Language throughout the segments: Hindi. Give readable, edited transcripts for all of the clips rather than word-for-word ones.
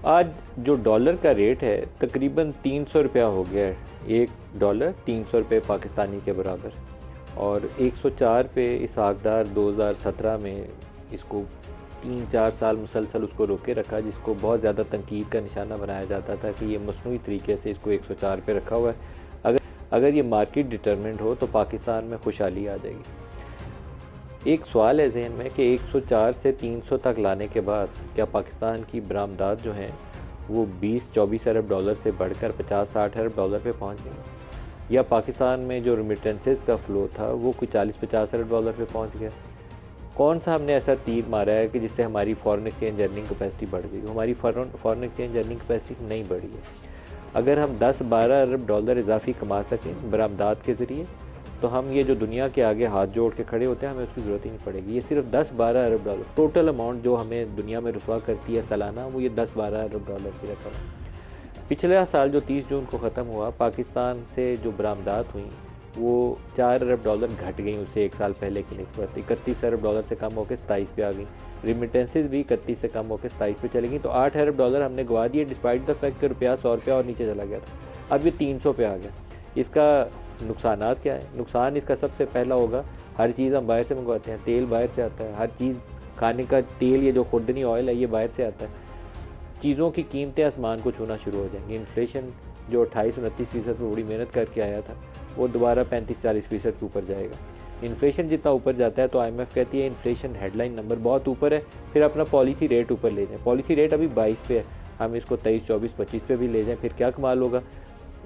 आज जो डॉलर का रेट है तकरीबन 300 रुपया हो गया है। एक डॉलर 300 रुपये पाकिस्तानी के बराबर। और 104 पे इसहाक डार 2017 में इसको 3-4 साल मुसलसल उसको रोके रखा, जिसको बहुत ज़्यादा तनकीद का निशाना बनाया जाता था कि ये मसनूई तरीके से इसको 104 पे रखा हुआ है। अगर अगर ये मार्केट डिटरमिनेंट हो तो पाकिस्तान में खुशहाली आ जाएगी। एक सवाल है जहन में कि 104 से 300 तक लाने के बाद क्या पाकिस्तान की बरामदात जो हैं वो 20-24 अरब डॉलर से बढ़कर 50-60 अरब डॉलर पे पहुंच गई, या पाकिस्तान में जो रेमिटेंसेस का फ़्लो था वो कोई 40-50 अरब डॉलर पे पहुंच गया। कौन सा हमने ऐसा तीर मारा है कि जिससे हमारी फॉरेन एक्सचेंज अर्निंग कैपेसिटी बढ़ गई? हमारी फॉरेन एक्सचेंज अर्निंग कैपेसिटी नहीं बढ़ी है। अगर हम 10-12 अरब डॉलर इजाफी कमा सकें बरामदात के ज़रिए तो हम ये जो दुनिया के आगे हाथ जोड़ के खड़े होते हैं, हमें उसकी ज़रूरत ही नहीं पड़ेगी। ये सिर्फ 10-12 अरब डॉलर टोटल अमाउंट जो हमें दुनिया में रुसवा करती है सालाना, वो ये 10-12 अरब डॉलर की रकम है। पिछला साल जो 30 जून को ख़त्म हुआ, पाकिस्तान से जो बरामदात हुई वो 4 अरब डॉलर घट गई उससे एक साल पहले की निस्बत। 31 अरब डॉलर से कम होकर 27 पे आ गई। रिमिटेंसेज भी 31 से कम होकर 27 पे चली गई। तो 8 अरब डॉलर हमने गवा दिए, डिस्पाइट द फैक्ट कि रुपया 100 रुपया और नीचे चला गया था। अब ये 300 पे आ गया। इसका नुकसानात क्या है? नुकसान इसका सबसे पहला होगा, हर चीज़ हम बाहर से मंगवाते हैं, तेल बाहर से आता है, हर चीज़ खाने का तेल, ये जो खुर्दनी ऑयल है ये बाहर से आता है। चीज़ों की कीमतें आसमान को छूना शुरू हो जाएंगी। इन्फ्लेशन जो 28-29% पर बड़ी मेहनत करके आया था वो दोबारा 35-40% के ऊपर जाएगा। इन्फ्लेशन जितना ऊपर जाता है तो IMF कहती है इन्फ्लेशन हेडलाइन नंबर बहुत ऊपर है, फिर अपना पॉलिसी रेट ऊपर ले जाएं। पॉलिसी रेट अभी 22 पे है, हम इसको 23, 24, 25 पे भी ले जाएं, फिर क्या कमाल होगा।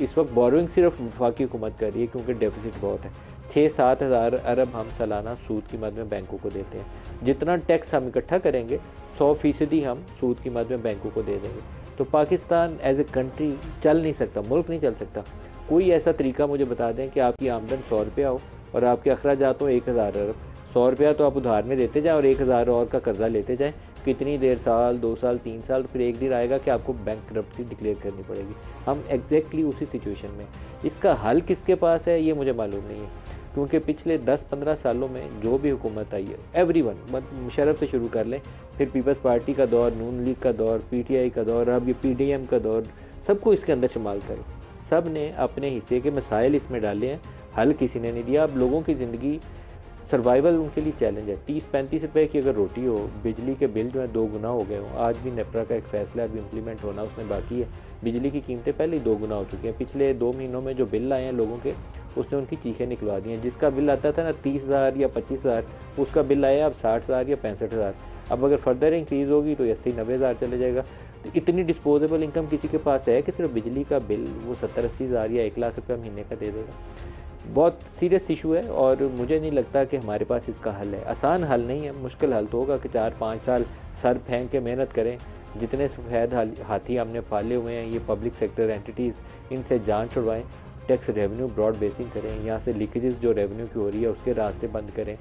इस वक्त बोरोइंग सिर्फ वफाकी हुकूमत कर रही है क्योंकि डेफिसिट बहुत है। 6-7 हज़ार अरब हम सालाना सूद की मद में बैंकों को देते हैं। जितना टैक्स हम इकट्ठा करेंगे 100% हम सूद की मद में बैंकों को दे देंगे। तो पाकिस्तान एज ए कंट्री चल नहीं सकता, मुल्क नहीं चल सकता। कोई ऐसा तरीका मुझे बता दें कि आपकी आमदन 100 रुपया हो और आपके अखराजात हो 1000 अरब। 100 रुपया तो आप उधार में देते जाएँ और 1000 और का कर्जा लेते जाएँ। कितनी देर, साल, 2 साल, 3 साल, फिर एक दिन आएगा कि आपको बैंकरप्सी डिक्लेयर करनी पड़ेगी। हम एग्जैक्टली उसी सिचुएशन में। इसका हल किसके पास है ये मुझे मालूम नहीं है, क्योंकि पिछले 10-15 सालों में जो भी हुकूमत आई है, एवरीवन, मुशर्रफ से शुरू कर लें, फिर पीपल्स पार्टी का दौर, नून लीग का दौर, PTI का दौर, अब ये PDM का दौर, सबको इसके अंदर शुमाल करें। सब ने अपने हिस्से के मसाइल इसमें डाले हैं, हल किसी ने नहीं दिया। अब लोगों की ज़िंदगी, सर्वाइवल उनके लिए चैलेंज है। 30-35 रुपए की अगर रोटी हो, बिजली के बिल जो है 2 गुना हो गए हों। आज भी नेपरा का एक फ़ैसला अभी इम्प्लीमेंट होना उसमें बाकी है। बिजली की कीमतें पहले ही 2 गुना हो चुकी हैं। पिछले 2 महीनों में जो बिल आए हैं लोगों के, उसने उनकी चीखें निकलवा दी हैं। जिसका बिल आता था ना 30,000 या 25,000, उसका बिल आया अब 60,000 या 65,000। अब अगर फर्दर इंक्रीज़ होगी तो 80-90 हज़ार चले जाएगा। तो इतनी डिस्पोजेबल इनकम किसी के पास है कि सिर्फ बिजली का बिल वो 70-80 हज़ार या 1 लाख रुपये महीने का दे देगा? बहुत सीरियस इशू है और मुझे नहीं लगता कि हमारे पास इसका हल है। आसान हल नहीं है, मुश्किल हल तो होगा कि 4-5 साल सर फेंक के मेहनत करें। जितने सफ़ेद हाथी हमने पाले हुए हैं, ये पब्लिक सेक्टर एंटिटीज़, इनसे जान छुड़वाएं। टैक्स रेवेन्यू ब्रॉड बेसिंग करें, यहाँ से लीकेजेस जो रेवेन्यू की हो रही है उसके रास्ते बंद करें।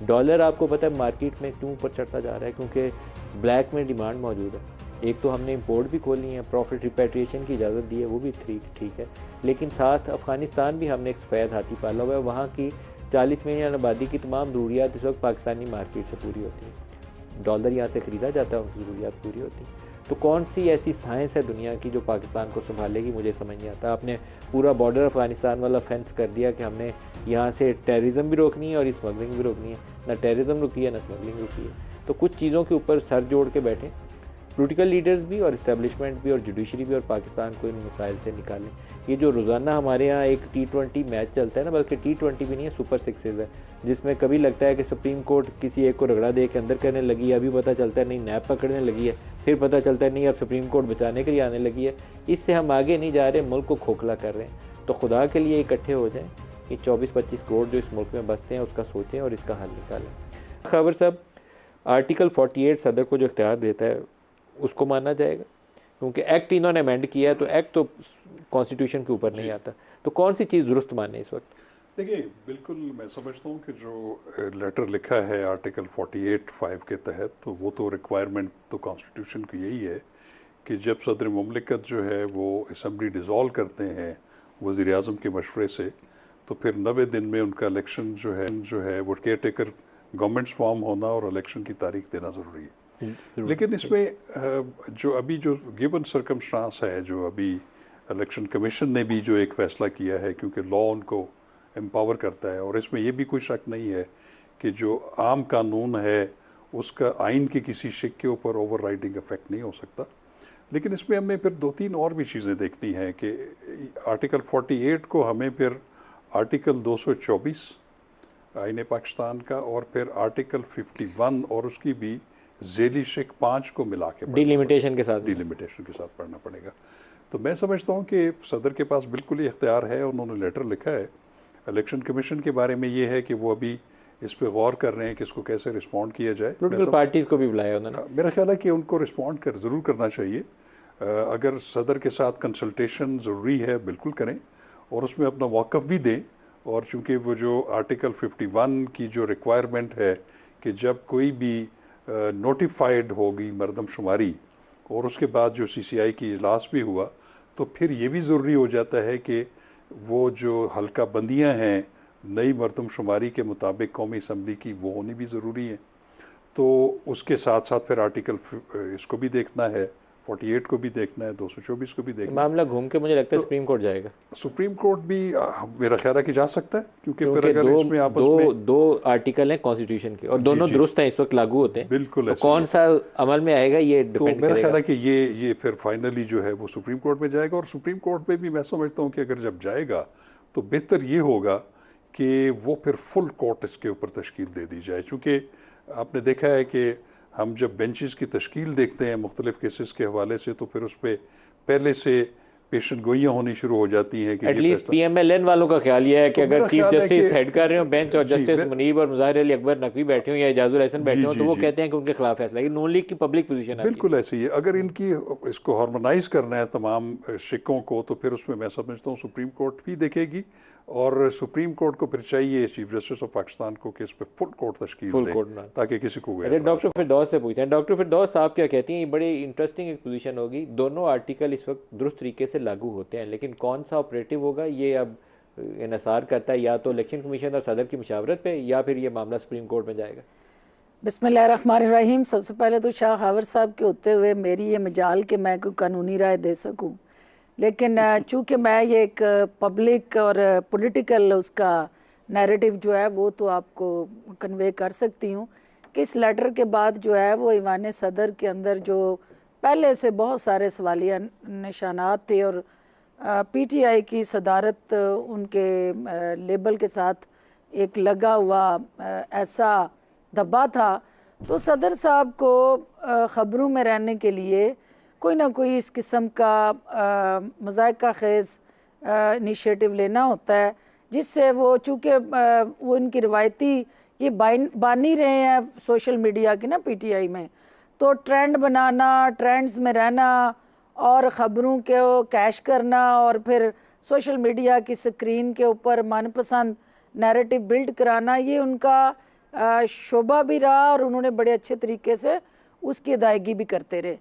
डॉलर आपको पता है मार्केट में क्यों ऊपर चढ़ता जा रहा है? क्योंकि ब्लैक में डिमांड मौजूद है। एक तो हमने इंपोर्ट भी खोली है, प्रॉफिट रिपेट्रिएशन की इजाज़त दी है, वो भी ठीक है। लेकिन साथ अफ़गानिस्तान भी हमने एक सफ़ेद हाथी पाला हुआ है। वहाँ की 40 मिलियन आबादी की तमाम ज़रूरियात इस वक्त पाकिस्तानी मार्केट से पूरी होती हैं। डॉलर यहाँ से ख़रीदा जाता है, उनकी ज़रूरियात पूरी होती हैं। तो कौन सी ऐसी साइंस है दुनिया की जो पाकिस्तान को संभालेगी, मुझे समझ नहीं आता। आपने पूरा बॉर्डर अफ़गानिस्तान वाला फेंस कर दिया कि हमने यहाँ से टेररिज्म भी रोकनी है और स्मगलिंग भी रोकनी है। ना टेररिज्म रुकी है, ना स्मगलिंग रुकी है। तो कुछ चीज़ों के ऊपर सर जोड़ के बैठें, पॉलिटिकल लीडर्स भी और इस्टेब्लिशमेंट भी और जुडिशरी भी, और पाकिस्तान को इन मसाइल से निकालें। ये जो रोज़ाना हमारे यहाँ एक T20 मैच चलता है ना, बल्कि T20 भी नहीं है, सुपर सिक्सेज है, जिसमें कभी लगता है कि सुप्रीम कोर्ट किसी एक को रगड़ा दे के अंदर करने लगी है, अभी पता चलता है नहीं नैब पकड़ने लगी है, फिर पता चलता है नहीं अब सुप्रीम कोर्ट बचाने के लिए आने लगी है। इससे हम आगे नहीं जा रहे, मुल्क को खोखला कर रहे हैं। तो खुदा के लिए इकट्ठे हो जाएँ, ये 24-25 करोड़ जो इस मुल्क में बसते हैं उसका सोचें और इसका हल निकालें। खबर साहब, आर्टिकल 48 सदर को जो इख्तियार देता है उसको मानना जाएगा, क्योंकि एक्ट इन्होंने अमेंड किया है, तो एक्ट तो कॉन्स्टिट्यूशन के ऊपर नहीं आता। तो कौन सी चीज़ दुरुस्त माने इस वक्त? देखिए, बिल्कुल मैं समझता हूँ कि जो लेटर लिखा है आर्टिकल 48(5) के तहत, तो वो तो रिक्वायरमेंट तो कॉन्स्टिट्यूशन की यही है कि जब सदर मुमलिकत जो है वो असम्बली डिज़ोल्व करते हैं वज़ीर आज़म के मशवरे से, तो फिर 90 दिन में उनका इलेक्शन जो है वो केयर टेकर गवर्नमेंट्स फॉर्म होना और इलेक्शन की तारीख देना ज़रूरी है। लेकिन इसमें जो अभी जो गिवन सर्कमस्टांस है, जो अभी इलेक्शन कमीशन ने भी जो एक फ़ैसला किया है, क्योंकि लॉ उनको एम्पावर करता है, और इसमें ये भी कोई शक नहीं है कि जो आम कानून है उसका आइन के किसी शिक के ऊपर ओवर राइडिंग इफेक्ट नहीं हो सकता। लेकिन इसमें हमें फिर 2-3 और भी चीज़ें देखनी है कि आर्टिकल 48 को हमें फिर आर्टिकल 224 आइन पाकिस्तान का, और फिर आर्टिकल 51 और उसकी भी झेली शिक 5 को मिला के डिलिमिटेशन के साथ पढ़ना पड़ेगा। तो मैं समझता हूँ कि सदर के पास बिल्कुल ही इख्तियार है, उन्होंने लेटर लिखा है। इलेक्शन कमीशन के बारे में ये है कि वो अभी इस पे गौर कर रहे हैं कि इसको कैसे रिस्पॉन्ड किया जाए। पोलिटिकल पार्टीज़ को भी बुलाया उन्होंने। मेरा ख्याल है कि उनको रिस्पॉन्ड ज़रूर करना चाहिए। अगर सदर के साथ कंसल्टेशन ज़रूरी है बिल्कुल करें, और उसमें अपना वाकफ़ भी दें। और चूँकि वो जो आर्टिकल 51 की जो रिक्वायरमेंट है कि जब कोई भी नोटिफाइड होगी मरदमशुमारी और उसके बाद जो CCI की इजलास भी हुआ, तो फिर ये भी ज़रूरी हो जाता है कि वो जो हल्का बंदियाँ हैं नई मरदमशुमारी के मुताबिक कौमी असम्बली की, वो होनी भी ज़रूरी है। तो उसके साथ साथ फिर आर्टिकल इसको भी देखना है, 48 को भी देखना है, 224 को भी देखना है। मामला घूम के मुझे लगता है सुप्रीम कोर्ट जाएगा। सुप्रीम कोर्ट भी मेरा ख्याल है कि जा सकता है, क्योंकि फिर अगर इसमें आपस में दो आर्टिकल हैं कॉन्स्टिट्यूशन के और दोनों दुरुस्त हैं, इस वक्त लागू होते हैं। बिल्कुल, तो कौन सा अमल में आएगा ये डिपेंड करेगा। मेरा ख्याल है कि ये फिर फाइनली जो है वो सुप्रीम कोर्ट में जाएगा, और सुप्रीम कोर्ट में भी मैं समझता हूँ कि अगर जब जाएगा तो बेहतर ये होगा कि वो फिर फुल कोर्ट इसके ऊपर तश्कील दे दी जाए। चूँकि आपने देखा है कि हम जब बेंचेस की तश्कील देखते हैं मुख्तलिफ केसेस के हवाले से, तो फिर उस पर पहले से पेशन गोइयाँ होनी शुरू हो जाती हैं कि एटलीस्ट PMLN वालों का ख्याल ये है कि अगर चीफ जस्टिस हेड कर रहे हो बेंच और जस्टिस मुनीब और मुज़ाहिर अली अकबर नकवी बैठे हो या इजाजुल हसन बैठे हो, तो वो कहते हैं कि उनके खिलाफ फैसला है। नून लीग की पब्लिक पोजीशन है। बिल्कुल ऐसे ही है। अगर इनकी इसको हार्मोनाइज करना है तमाम शिकों को, तो फिर उसमें मैं समझता हूँ सुप्रीम कोर्ट भी देखेगी, और सुप्रीम कोर्ट को फिर चाहिए चीफ जस्टिस ऑफ पाकिस्तान को कि इस पर फुल कोर्ट तश्कील दे, ताकि किसी को। डॉक्टर फिरदौस से पूछते हैं। डॉक्टर फिरदौस साहब क्या कहती हैं? ये बड़ी इंटरेस्टिंग एक पोजीशन होगी। दोनों आर्टिकल इस वक्त दुरुस्त तरीके से लागू होते हैं, लेकिन कौन सा ऑपरेटिव होगा ये अब इन्हसार करता है या तो इलेक्शन कमीशन और सदर की मुशावरत पे, या फिर ये मामला सुप्रीम कोर्ट में जाएगा। बिस्मिल्लाहिर्रहमानिर्रहीम। सबसे पहले तो शाह खावर साहब के होते हुए मेरी ये मजाल कि मैं कोई कानूनी राय दे सकूं, लेकिन चूँकि मैं ये एक पब्लिक और पॉलिटिकल उसका नैरेटिव जो है वो तो आपको कन्वे कर सकती हूँ कि इस लेटर के बाद जो है वो ईवान सदर के अंदर जो पहले से बहुत सारे सवालिया निशानात थे, और PTI की सदारत उनके लेबल के साथ एक लगा हुआ ऐसा धब्बा था, तो सदर साहब को ख़बरों में रहने के लिए कोई ना कोई इस किस्म का मज़ाक़ा खेज़ इनिशिएटिव लेना होता है, जिससे वो चूँकि वो इनकी रिवायती ये बानी रहे हैं सोशल मीडिया की ना PTI में, तो ट्रेंड बनाना, ट्रेंड्स में रहना और ख़बरों को कैश करना और फिर सोशल मीडिया की स्क्रीन के ऊपर मनपसंद नैरेटिव बिल्ड कराना, ये उनका शोभा भी रहा और उन्होंने बड़े अच्छे तरीके से उसकी अदायगी भी करते रहे।